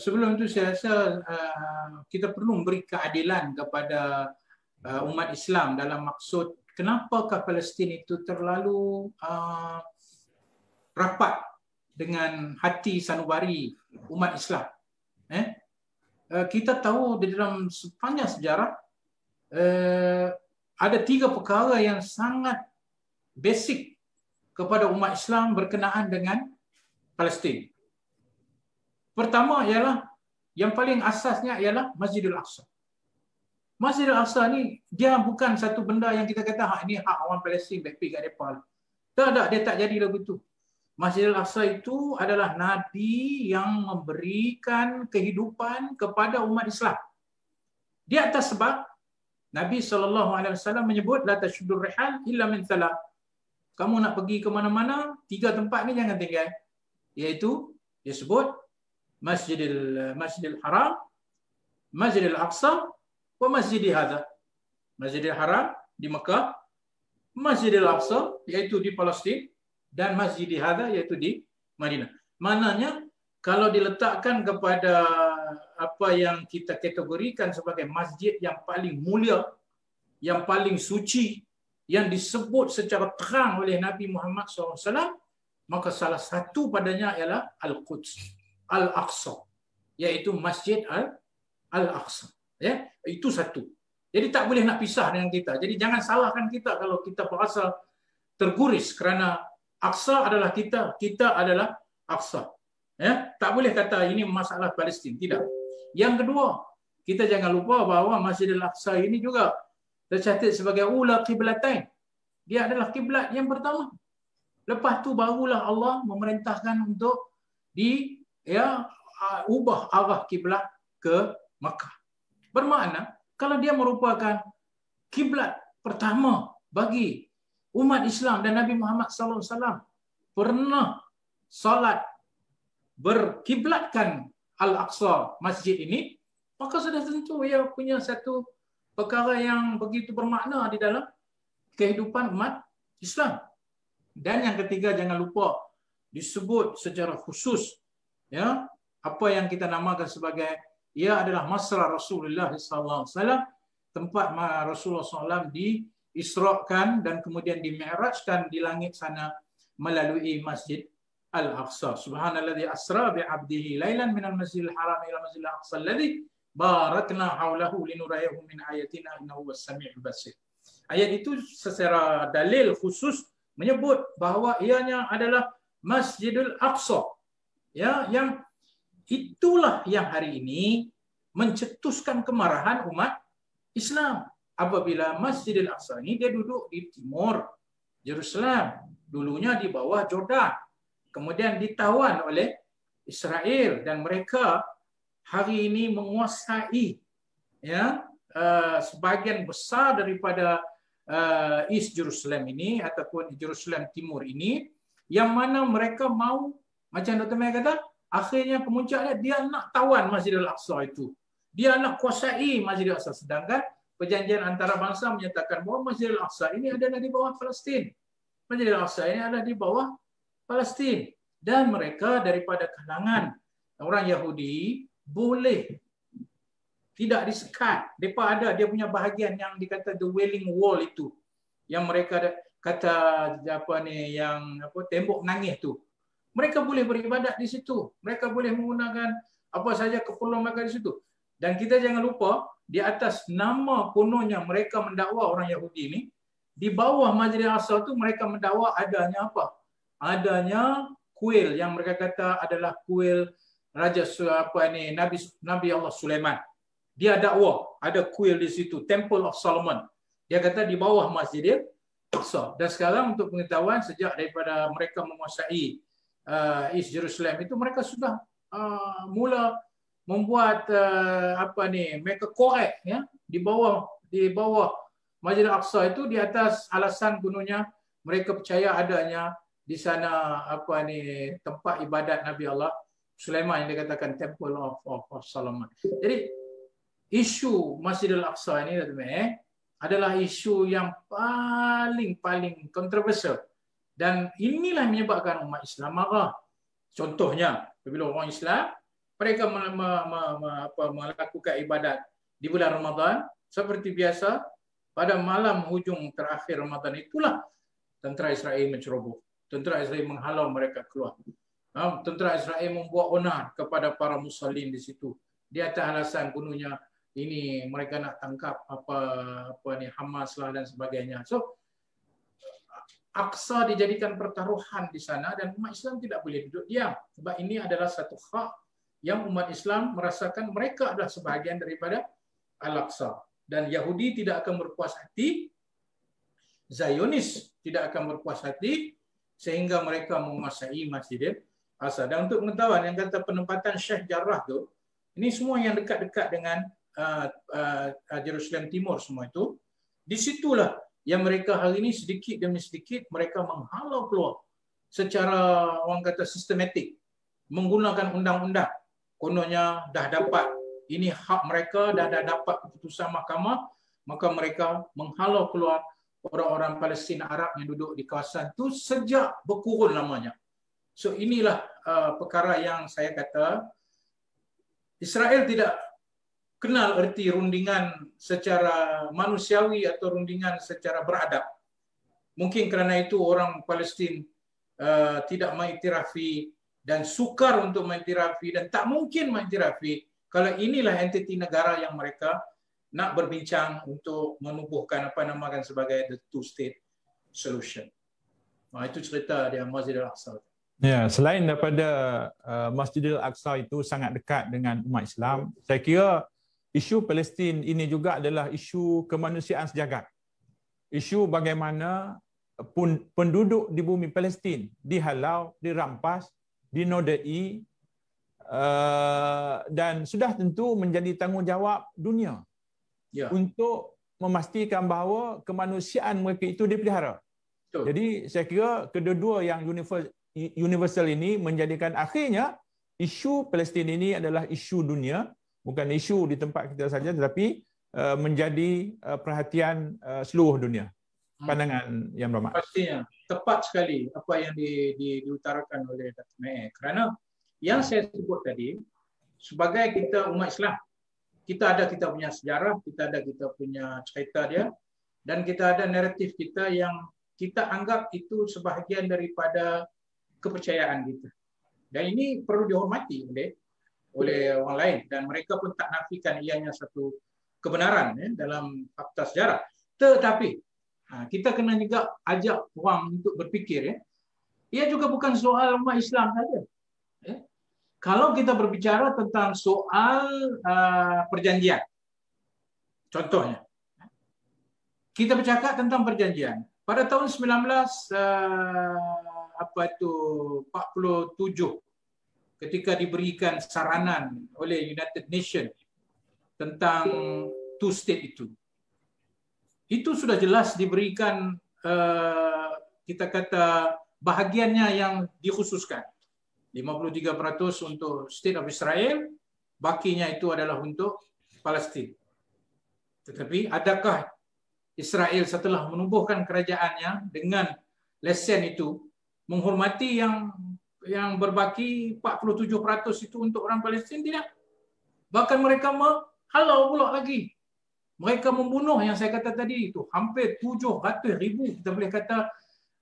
sebelum itu saya rasa kita perlu memberi keadilan kepada umat Islam dalam maksud kenapakah Palestin itu terlalu rapat dengan hati sanubari umat Islam. Kita tahu di dalam sepanjang sejarah ada 3 perkara yang sangat basic kepada umat Islam berkenaan dengan Palestin. Pertama ialah, yang paling asasnya ialah Masjidil Aqsa. Masjidil Aqsa ni dia bukan satu benda yang kita kata ini hak orang Palestin baik pergi kat depa. Tak, dia tak jadi lagu tu. Masjidil Aqsa itu adalah Nabi yang memberikan kehidupan kepada umat Islam. Di atas sebab Nabi SAW menyebut la tashuddur rihal illa min thalath. Kamu nak pergi ke mana-mana, 3 tempat ni jangan tinggal. Iaitu dia sebut Masjidil Haram, Masjidil Aqsa, wa Masjidi hadha. Masjidil Haram di Mekah, Masjidil Aqsa iaitu di Palestin, dan Masjidi hadha iaitu di Madinah. Maknanya kalau diletakkan kepada apa yang kita kategorikan sebagai masjid yang paling mulia, yang paling suci, yang disebut secara terang oleh Nabi Muhammad SAW, maka salah satu padanya ialah Al-Quds, Al-Aqsa, iaitu Masjid Al-Aqsa. Ya, itu satu. Jadi tak boleh nak pisah dengan kita. Jadi jangan salahkan kita kalau kita berasa terguris kerana Aqsa adalah kita, kita adalah Aqsa. Ya, tak boleh kata ini masalah Palestin, tidak. Yang kedua, kita jangan lupa bahawa Masjidil Aqsa ini juga tercatat sebagai ula qiblatain. Dia adalah kiblat yang pertama. Lepas tu barulah Allah memerintahkan untuk ubah arah kiblat ke Makkah. Bermakna kalau dia merupakan kiblat pertama bagi umat Islam dan Nabi Muhammad SAW pernah salat berkiblatkan Al-Aqsa masjid ini, maka sudah tentu ia punya satu perkara yang begitu bermakna di dalam kehidupan umat Islam. Dan yang ketiga, jangan lupa disebut secara khusus ya apa yang kita namakan sebagai ia adalah Masra Rasulullah SAW, tempat Rasulullah SAW diisrakan dan kemudian dimi'rajkan di langit sana melalui Masjid Al-Aqsa. Subhanalladzi asra bi 'abdihi lailan minal masjidil haram ila masjidil aqsa alladzi barakna haulahu linurayahu min ayatina innahu was-sami'ul basir. Ayat itu secara dalil khusus menyebut bahawa ianya adalah Masjidil Aqsa. Ya, yang itulah yang hari ini mencetuskan kemarahan umat Islam. Apabila Masjidil Aqsa ini dia duduk di timur Jerusalem, dulunya di bawah Jordan, kemudian ditawan oleh Israel dan mereka hari ini menguasai sebahagian besar daripada East Jerusalem ini ataupun Jerusalem Timur ini, yang mana mereka mau, macam Dr. Mai kata, akhirnya kemuncaknya dia nak tawan Masjidil Aqsa itu. Dia nak kuasai Masjidil Aqsa, sedangkan perjanjian antarabangsa menyatakan bahawa Masjidil Aqsa ini adalah di bawah Palestin. Masjidil Aqsa ini adalah di bawah Palestin, dan mereka daripada kalangan orang Yahudi boleh tidak disekat. Mereka ada dia punya bahagian yang dikata the Wailing Wall itu, yang mereka kata tembok nangis tu. Mereka boleh beribadat di situ. Mereka boleh menggunakan apa saja keperluan mereka di situ. Dan kita jangan lupa di atas nama kononnya mereka mendakwa orang Yahudi ini, di bawah Masjidil Aqsa itu mereka mendakwa adanya apa? Adanya kuil yang mereka kata adalah kuil Nabi Allah Sulaiman. Dia dakwa ada kuil di situ, Temple of Solomon. Dia kata di bawah Masjidil Aqsa. Dan sekarang untuk pengetahuan, sejak daripada mereka menguasai East Jerusalem itu, mereka sudah mula membuat mereka korek ya di bawah Masjidil Aqsa itu, di atas alasan gunanya mereka percaya adanya di sana tempat ibadat Nabi Allah Sulaiman yang dikatakan Temple of Solomon. Jadi isu Masjidil Aqsa ini adalah isu yang paling kontroversial, dan inilah menyebabkan umat Islam marah. Contohnya, apabila orang Islam mereka melakukan ibadat di bulan Ramadan seperti biasa. Pada malam hujung terakhir Ramadan itulah tentera Israel menceroboh. Tentera Israel menghalau mereka keluar. Tentera Israel membuat onar kepada para musallin di situ. Di atas alasan bunuhnya ini mereka nak tangkap Hamas lah dan sebagainya. So Aqsa dijadikan pertaruhan di sana dan umat Islam tidak boleh duduk diam. Sebab ini adalah satu hak yang umat Islam merasakan mereka adalah sebahagian daripada Al-Aqsa. Dan Yahudi tidak akan berpuas hati, Zionis tidak akan berpuas hati sehingga mereka menguasai Masjidil Aqsa. Dan untuk pengetahuan yang kata penempatan Syekh Jarrah tu, ini semua yang dekat-dekat dengan Jerusalem Timur semua itu, di situlah yang mereka hari ini sedikit demi sedikit mereka menghalau keluar secara orang kata sistematik menggunakan undang-undang. Kononnya dah dapat, ini hak mereka, dah dapat keputusan mahkamah, maka mereka menghalau keluar orang-orang Palestin Arab yang duduk di kawasan itu sejak berkurun lamanya. So inilah perkara yang saya kata Israel tidak kenal erti rundingan secara manusiawi atau rundingan secara beradab. Mungkin kerana itu orang Palestin tidak mengiktirafi dan sukar untuk mengiktirafi dan tak mungkin mengiktirafi kalau inilah entiti negara yang mereka nak berbincang untuk menubuhkan apa namakan sebagai the two-state solution. Itu cerita dia Masjidil Aqsa. Ya, selain daripada Masjidil Aqsa itu sangat dekat dengan umat Islam, saya kira isu Palestin ini juga adalah isu kemanusiaan sejagat. Isu bagaimana penduduk di bumi Palestin dihalau, dirampas, dinodai, dan sudah tentu menjadi tanggungjawab dunia untuk memastikan bahawa kemanusiaan mereka itu dipelihara. Jadi saya kira kedua-dua yang universal ini menjadikan akhirnya isu Palestin ini adalah isu dunia, bukan isu di tempat kita saja tetapi menjadi perhatian seluruh dunia. Pandangan yang bermakna. Pastinya tepat sekali apa yang diutarakan oleh Dr. Me'er. Kerana yang saya sebut tadi, sebagai kita umat Islam, kita punya sejarah, kita punya cerita dia, dan kita ada naratif kita yang kita anggap itu sebahagian daripada kepercayaan kita. Dan ini perlu dihormati oleh orang lain dan mereka pun tak nafikan ianya satu kebenaran dalam fakta sejarah. Tetapi kita kena juga ajak orang untuk berfikir. Ia juga bukan soal umat Islam saja. Kalau kita berbicara tentang soal perjanjian, contohnya, kita bercakap tentang perjanjian. Pada tahun 1947, ketika diberikan saranan oleh United Nations tentang two-state itu sudah jelas diberikan kita kata bahagiannya yang dikhususkan. 53% untuk State of Israel, bakinya itu adalah untuk Palestin. Tetapi adakah Israel setelah menubuhkan kerajaannya dengan lesen itu menghormati yang berbaki 47% itu untuk orang Palestin? Tidak. Bahkan mereka menghalau pula lagi. Mereka membunuh yang saya kata tadi itu hampir 700,000. Kita boleh kata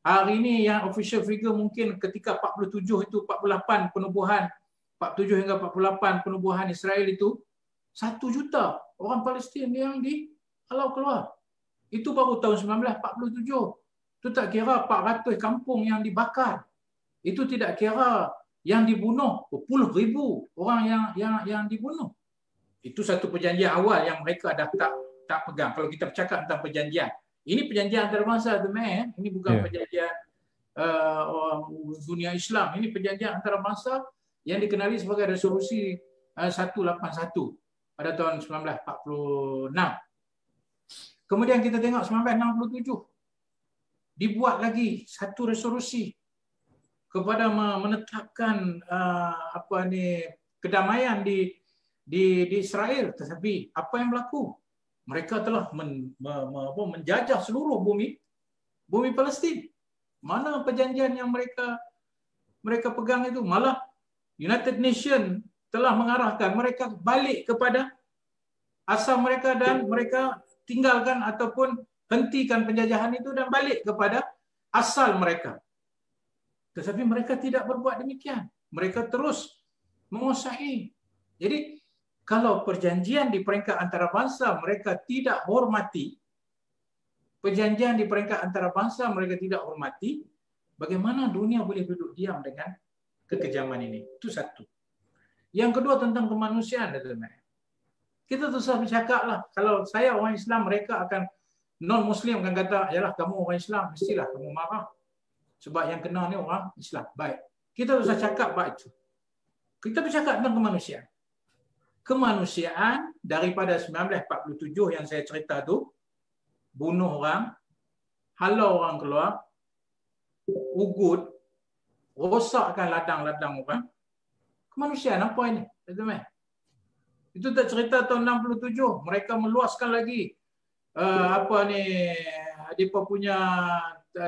hari ini yang official figure mungkin ketika 47 itu 48 penubuhan, 47 hingga 48 penubuhan Israel itu 1 juta orang Palestin yang dihalau keluar. Itu baru tahun 1947. Itu tak kira 400 kampung yang dibakar. Itu tidak kira yang dibunuh, berpuluh ribu orang yang dibunuh. Itu satu perjanjian awal yang mereka dah tak pegang. Kalau kita bercakap tentang perjanjian, ini perjanjian antarabangsa, ini bukan perjanjian dunia Islam. Ini perjanjian antarabangsa yang dikenali sebagai resolusi 181 pada tahun 1946. Kemudian kita tengok 1967 dibuat lagi satu resolusi kepada menetapkan kedamaian di Israel. Tetapi apa yang berlaku? Mereka telah menjajah seluruh bumi Palestin. Mana perjanjian yang mereka pegang itu? Malah United Nations telah mengarahkan mereka balik kepada asal mereka dan mereka tinggalkan ataupun hentikan penjajahan itu dan balik kepada asal mereka. Tetapi mereka tidak berbuat demikian. Mereka terus menguasai. Jadi kalau perjanjian di peringkat antarabangsa mereka tidak hormati, perjanjian di peringkat antarabangsa mereka tidak hormati, bagaimana dunia boleh duduk diam dengan kekejaman ini? Itu satu. Yang kedua tentang kemanusiaan. Kita terus bercakap lah. Kalau saya orang Islam, mereka akan non-Muslim akan kata, yalah kamu orang Islam, mestilah kamu marah. Sebab yang kena ni orang Islam. Baik. Kita terus cakap baik itu. Kita bercakap tentang kemanusiaan. Kemanusiaan daripada 1947 yang saya cerita tu, bunuh orang, halau orang keluar, ugut, rosakkan ladang-ladang orang. Kemanusiaan apa ini? Itu tak cerita tahun 67. Mereka meluaskan lagi mereka punya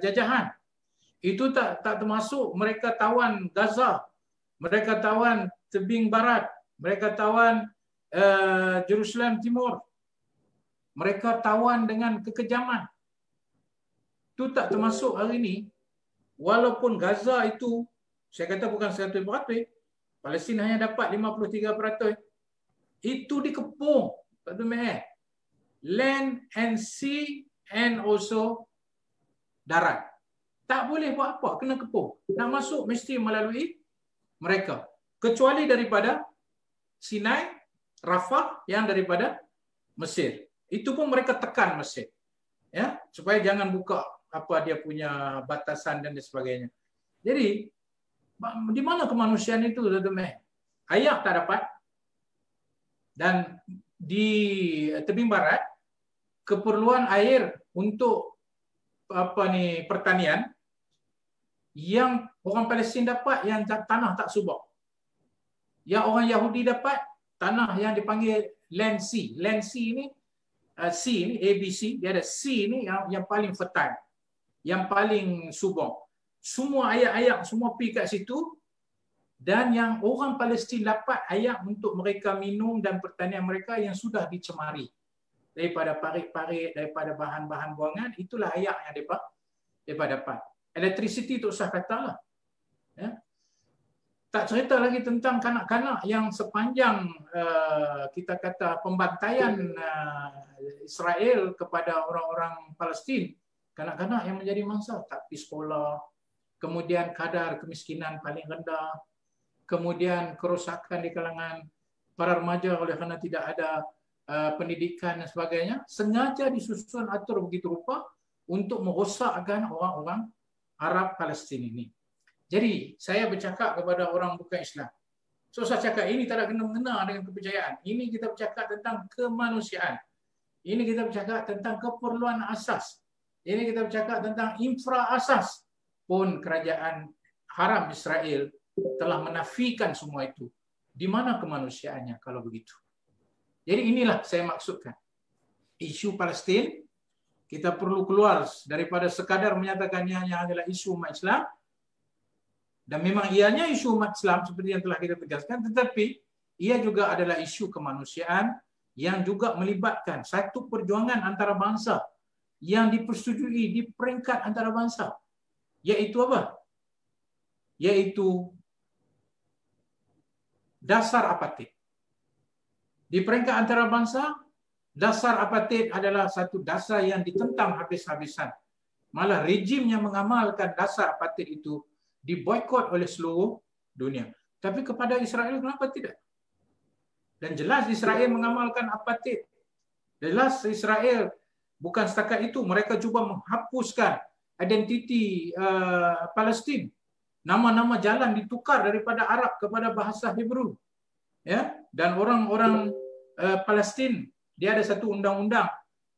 jajahan. Itu tak termasuk mereka tawan Gaza, mereka tawan tebing barat, mereka tawan Jerusalem Timur. Mereka tawan dengan kekejaman. Itu tak termasuk hari ini. Walaupun Gaza itu, saya kata bukan 100%, Palestin hanya dapat 53%. Itu dikepung. Land and sea and also darat. Tak boleh buat apa, kena kepung. Nak masuk mesti melalui mereka. Kecuali daripada Sinai, Rafah yang daripada Mesir. Itu pun mereka tekan Mesir. Ya, supaya jangan buka apa dia punya batasan dan sebagainya. Jadi, di mana kemanusiaan itu? Air tak dapat. Dan di tebing barat, keperluan air untuk pertanian yang orang Palestin dapat yang tanah tak subak. Yang orang Yahudi dapat tanah yang dipanggil land sea. Land sea ni C ni ABC, dia ada C ni yang paling fertile, yang paling subur. Semua air semua pergi kat situ, dan yang orang Palestin dapat air untuk mereka minum dan pertanian mereka yang sudah dicemari daripada parit-parit, daripada bahan-bahan buangan, itulah air yang mereka dapat. Electricity tu usah katalah. Ya. Tak cerita lagi tentang kanak-kanak yang sepanjang kita kata pembantaian Israel kepada orang-orang Palestin, kanak-kanak yang menjadi mangsa tak pergi sekolah, kemudian kadar kemiskinan paling rendah, kemudian kerosakan di kalangan para remaja oleh kerana tidak ada pendidikan dan sebagainya, sengaja disusun atur begitu rupa untuk merosakkan orang-orang Arab Palestin ini. Jadi, saya bercakap kepada orang bukan Islam. So, saya cakap ini tak ada kena-mengena dengan kepercayaan. Ini kita bercakap tentang kemanusiaan. Ini kita bercakap tentang keperluan asas. Ini kita bercakap tentang infra asas. Pun kerajaan haram Israel telah menafikan semua itu. Di mana kemanusiaannya kalau begitu? Jadi inilah saya maksudkan. Isu Palestin, kita perlu keluar daripada sekadar menyatakannya hanya adalah isu umat Islam. Dan memang ianya isu umat Islam seperti yang telah kita tegaskan, tetapi ia juga adalah isu kemanusiaan yang juga melibatkan satu perjuangan antarabangsa yang dipersetujui di peringkat antarabangsa. Iaitu apa? Iaitu dasar apartheid. Di peringkat antarabangsa, dasar apartheid adalah satu dasar yang ditentang habis-habisan. Malah rejim yang mengamalkan dasar apartheid itu diboikot oleh seluruh dunia. Tapi kepada Israel kenapa tidak? Dan jelas Israel mengamalkan apartheid. Jelas Israel bukan setakat itu, mereka cuba menghapuskan identiti Palestin. Nama-nama jalan ditukar daripada Arab kepada bahasa Hebrew. Ya, dan orang-orang Palestin, dia ada satu undang-undang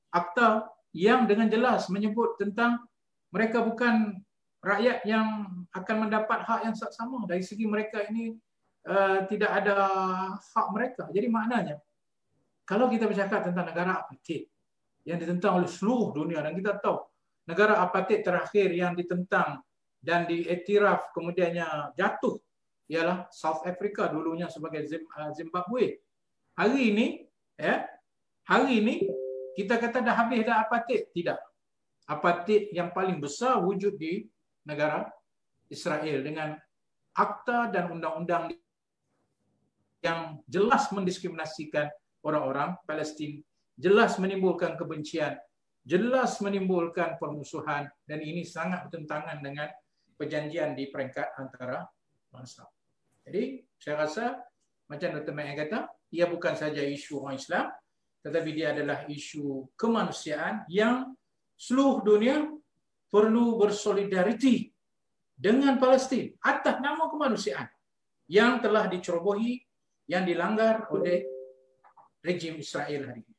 akta yang dengan jelas menyebut tentang mereka bukan rakyat yang akan mendapat hak yang sama. Dari segi mereka ini tidak ada hak mereka. Jadi maknanya, kalau kita bercakap tentang negara apartheid yang ditentang oleh seluruh dunia, dan kita tahu negara apartheid terakhir yang ditentang dan diiktiraf kemudiannya jatuh ialah South Africa, dulunya sebagai Zimbabwe. Hari ini kita kata dah habis dah apartheid. Tidak. Apartheid yang paling besar wujud di negara Israel dengan akta dan undang-undang yang jelas mendiskriminasikan orang-orang Palestin, jelas menimbulkan kebencian, jelas menimbulkan permusuhan, dan ini sangat bertentangan dengan perjanjian di peringkat antara bangsa. Jadi saya rasa macam Dr. Mek kata, ia bukan saja isu orang Islam, tetapi dia adalah isu kemanusiaan yang seluruh dunia perlu bersolidariti dengan Palestin atas nama kemanusiaan yang telah dicerobohi, yang dilanggar oleh rejim Israel hari ini.